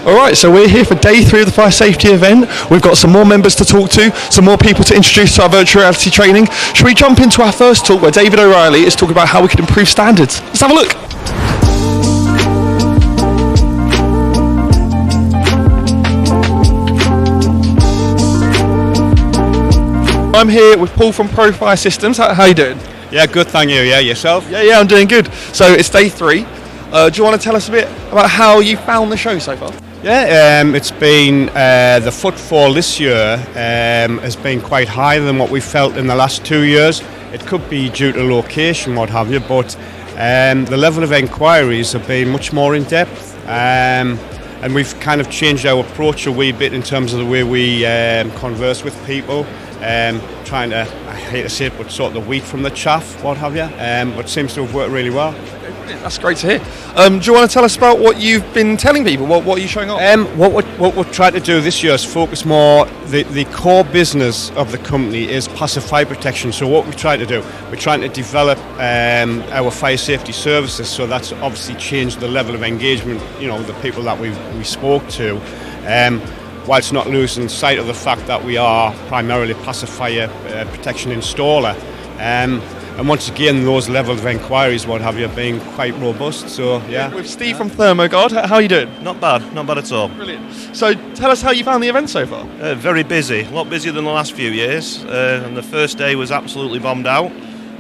Alright, so we're here for day 3 of the fire safety event. We've got some more members to talk to, some more people to introduce to our virtual reality training. Should we jump into our first talk where David O'Reilly is talking about how we can improve standards? Let's have a look. I'm here with Paul from Profire Systems. How are you doing? Yeah, good, thank you. Yeah, yourself? Yeah, I'm doing good. So it's day 3. Do you want to tell us a bit about how you found the show so far? Yeah, it's been, the footfall this year has been quite higher than what we felt in the last 2 years. It could be due to location, what have you, but the level of inquiries have been much more in depth. And we've kind of changed our approach a wee bit in terms of the way we converse with people. Trying to, I hate to say it, but sort of the wheat from the chaff, what have you, but seems to have worked really well. That's great to hear. Do you want to tell us about what you've been telling people? What are you showing off? What we're trying to do this year is focus more, the core business of the company is passive fire protection. So what we're trying to do, we're trying to develop our fire safety services, so that's obviously changed the level of engagement, you know, the people that we spoke to. Whilst not losing sight of the fact that we are primarily passive fire protection installer. And once again, those levels of inquiries, what have you, being quite robust. So, yeah. With Steve from THERMOGUARD, how are you doing? Not bad at all. Brilliant. So tell us how you found the event so far. Very busy, a lot busier than the last few years. And the first day was absolutely bombed out.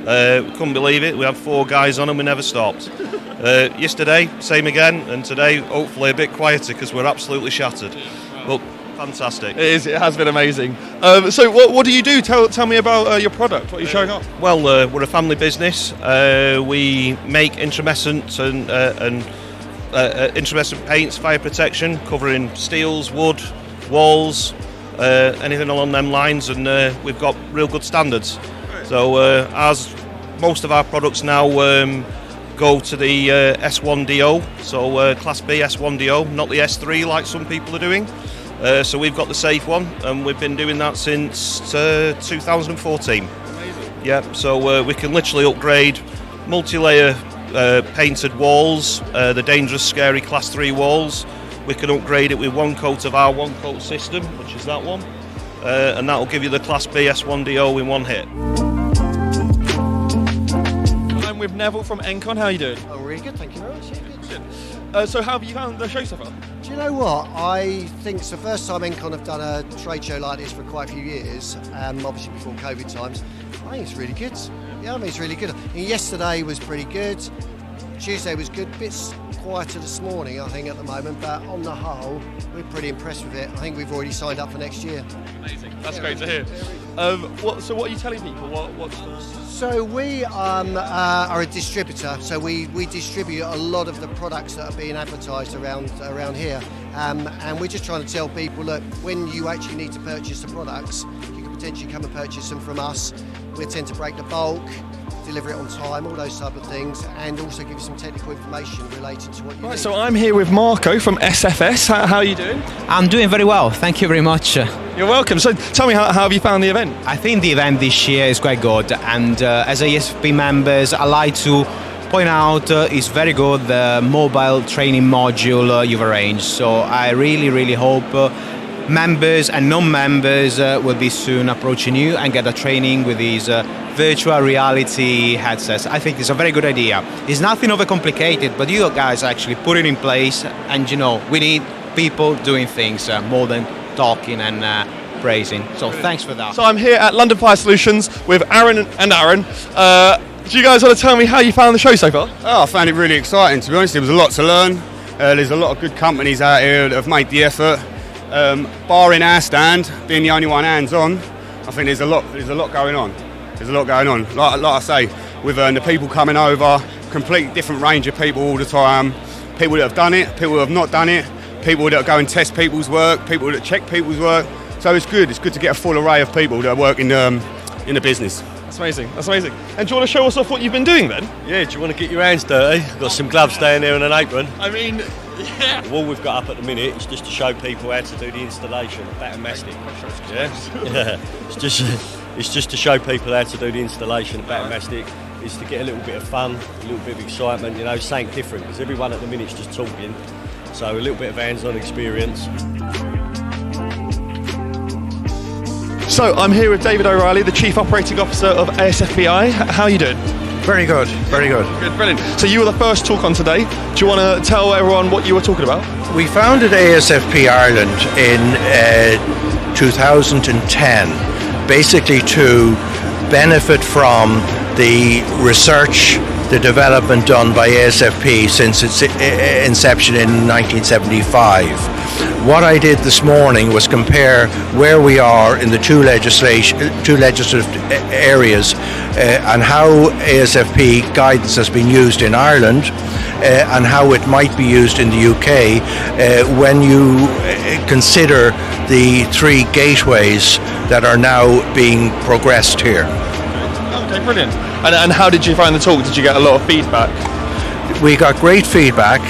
Couldn't believe it, we had 4 guys on and we never stopped. Yesterday, same again, and today, hopefully a bit quieter because we're absolutely shattered. But fantastic. It has been amazing. So what do you do? Tell me about your product, what you're showing off. Well, we're a family business. We make intrumescent and intrumescent paints, fire protection, covering steels, wood, walls, anything along them lines, and we've got real good standards. So most of our products now go to the S1DO, so Class B S1DO, not the S3 like some people are doing. So we've got the safe one, and we've been doing that since 2014. Amazing. Yeah, so we can literally upgrade multi-layer painted walls, the dangerous, scary Class 3 walls. We can upgrade it with one coat of our one coat system, which is that one, and that will give you the Class B S1DO in one hit. I'm with Nevill from Encon. How are you doing? Oh, really good, thank you very much. Yeah, good. So how have you found the show so far? Do you know what? I think it's the first time Encon have done a trade show like this for quite a few years, obviously before COVID times. I think it's really good. Yeah, I mean, it's really good. And yesterday was pretty good. Tuesday was good. Bits quieter this morning, I think, at the moment, but on the whole, we're pretty impressed with it. I think we've already signed up for next year. Amazing. That's great to hear. So what are you telling people? What's So we are a distributor, so we distribute a lot of the products that are being advertised around here, and we're just trying to tell people, look, when you actually need to purchase the products, you can potentially come and purchase them from us. We tend to break the bulk, deliver it on time, all those type of things, and also give you some technical information related to what you need. So I'm here with Marco from SFS. How are you doing? I'm doing very well, thank you very much. You're welcome. So tell me, how have you found the event? I think the event this year is quite good, and as ASFP members, I like to point out it's very good, the mobile training module you've arranged. So I really hope members and non-members will be soon approaching you and get a training with these virtual reality headsets. I think it's a very good idea. It's nothing overcomplicated, but you guys actually put it in place, and you know, we need people doing things more than talking and praising. So thanks for that. So I'm here at London Fire Solutions with Aaron and Aaron. Do you guys want to tell me how you found the show so far? Oh, I found it really exciting, to be honest. There was a lot to learn. There's a lot of good companies out here that have made the effort. Barring our stand, being the only one hands-on, I think there's a lot going on. There's a lot going on. Like I say, with the people coming over, completely different range of people all the time. People that have done it, people that have not done it, people that go and test people's work, people that check people's work. So it's good. It's good to get a full array of people that work in the business. That's amazing. That's amazing. And do you want to show us off what you've been doing then? Yeah. Do you want to get your hands dirty? Got some gloves down there and an apron. I mean, yeah. All we've got up at the minute is just to show people how to do the installation of batter mastic. Yeah. It's just to show people how to do the installation of batter mastic. Is to get a little bit of fun, a little bit of excitement. You know, something different, because everyone at the minute's just talking. So a little bit of hands-on experience. So I'm here with David O'Reilly, the Chief Operating Officer of ASFPI. How are you doing? Very good, very good. Good, brilliant. So you were the first talk on today. Do you want to tell everyone what you were talking about? We founded ASFP Ireland in 2010, basically to benefit from the research, the development done by ASFP since its inception in 1975. What I did this morning was compare where we are in the two legislative areas and how ASFP guidance has been used in Ireland and how it might be used in the UK when you consider the three gateways that are now being progressed here. Okay, brilliant. And how did you find the talk? Did you get a lot of feedback? We got great feedback.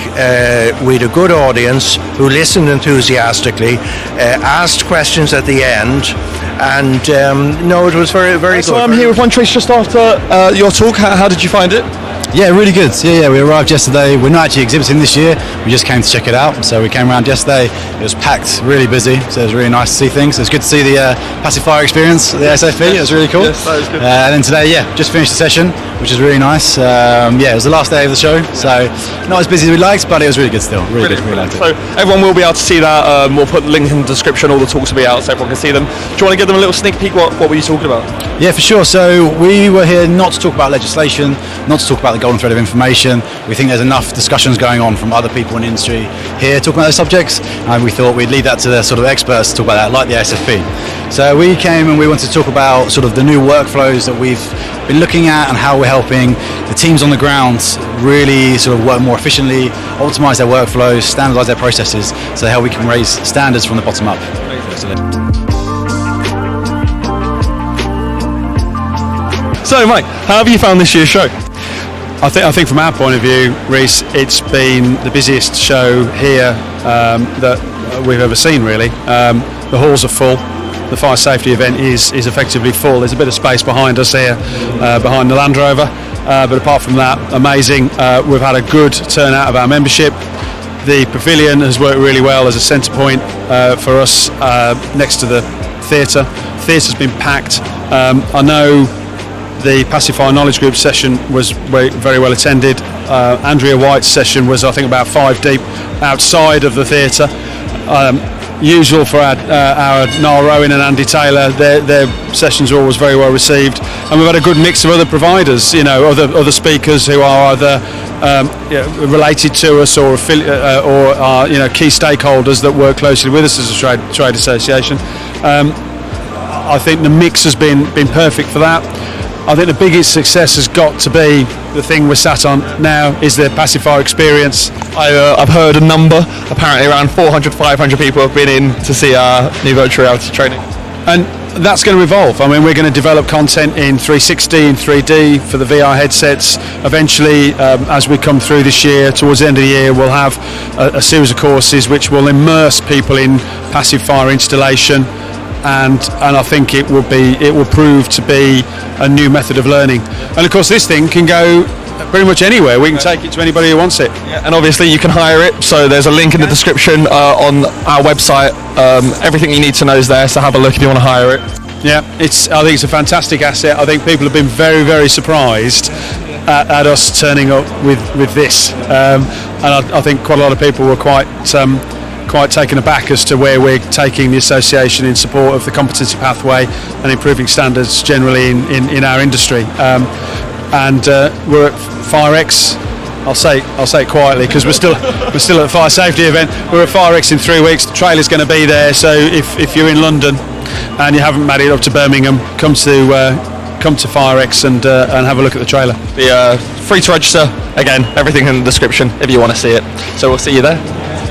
We had a good audience who listened enthusiastically, asked questions at the end, and no, it was very, very good. So I'm here with Onetrace just after your talk. How did you find it? Yeah, really good. Yeah, we arrived yesterday. We're not actually exhibiting this year. We just came to check it out. So we came around yesterday. It was packed, really busy. So it was really nice to see things. It was good to see the pacifier experience at the ASFP. It was really cool. Yes, that was good. And then today, just finished the session, which is really nice. It was the last day of the show. So not as busy as we liked, but it was really good still. Really good. Really liked it. So everyone will be able to see that. We'll put the link in the description. All the talks will be out so everyone can see them. Do you want to give them a little sneak peek? What were you talking about? Yeah, for sure. So we were here not to talk about legislation, not to talk about the golden thread of information. We think there's enough discussions going on from other people in the industry here talking about those subjects, and we thought we'd leave that to the sort of experts to talk about that, like the ASFP. So we came and we wanted to talk about sort of the new workflows that we've been looking at and how we're helping the teams on the ground really sort of work more efficiently, optimize their workflows, standardize their processes, so how we can raise standards from the bottom up. So Mike, how have you found this year's show? I think from our point of view, Reece, it's been the busiest show here that we've ever seen, really. The halls are full. The fire safety event is effectively full. There's a bit of space behind us here, behind the Land Rover, but apart from that, amazing. We've had a good turnout of our membership. The pavilion has worked really well as a centre point for us next to the theatre. The theatre's been packed. I know the Pacifier Knowledge Group session was very well attended. Andrea White's session was, I think, about 5 deep outside of the theatre. Usual for our Niall Rowan and Andy Taylor, their sessions are always very well received, and we've had a good mix of other providers, other speakers who are either related to us or are key stakeholders that work closely with us as a trade association. I think the mix has been perfect for that. I think the biggest success has got to be the thing we're sat on now is the pacifier experience. I've heard a number, apparently around 400, 500 people have been in to see our new virtual reality training. And that's going to evolve. I mean, we're going to develop content in 360 and 3D for the VR headsets. Eventually, as we come through this year, towards the end of the year, we'll have a series of courses which will immerse people in passive fire installation. And I think it will prove to be a new method of learning. And of course, this thing can go pretty much anywhere. We can take it to anybody who wants it. Yeah, and obviously you can hire it, so there's a link in the description on our website. Everything you need to know is there, so have a look if you want to hire it. Yeah, I think it's a fantastic asset. I think people have been very, very surprised at us turning up with this. And I think quite a lot of people were quite taken aback as to where we're taking the association in support of the competency pathway and improving standards generally in our industry. And we're at FireX. I'll say it quietly because we're still at the fire safety event. We're at FireX in 3 weeks. The trailer's going to be there. So if you're in London and you haven't made it up to Birmingham, come to FireX and have a look at the trailer. Be free to register. Again, everything in the description if you want to see it. So we'll see you there.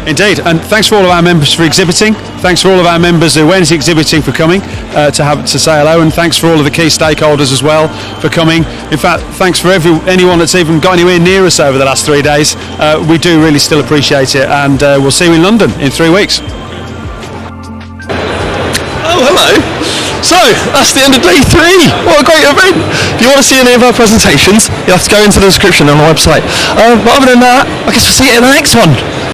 Indeed, and thanks for all of our members for exhibiting. Thanks for all of our members who went exhibiting for coming to say hello, and thanks for all of the key stakeholders as well for coming. In fact, thanks for anyone that's even got anywhere near us over the last 3 days. We do really still appreciate it, and we'll see you in London in 3 weeks. Oh, hello. So, that's the end of day 3. What a great event. If you want to see any of our presentations, you'll have to go into the description on the website. But other than that, I guess we'll see you in the next one.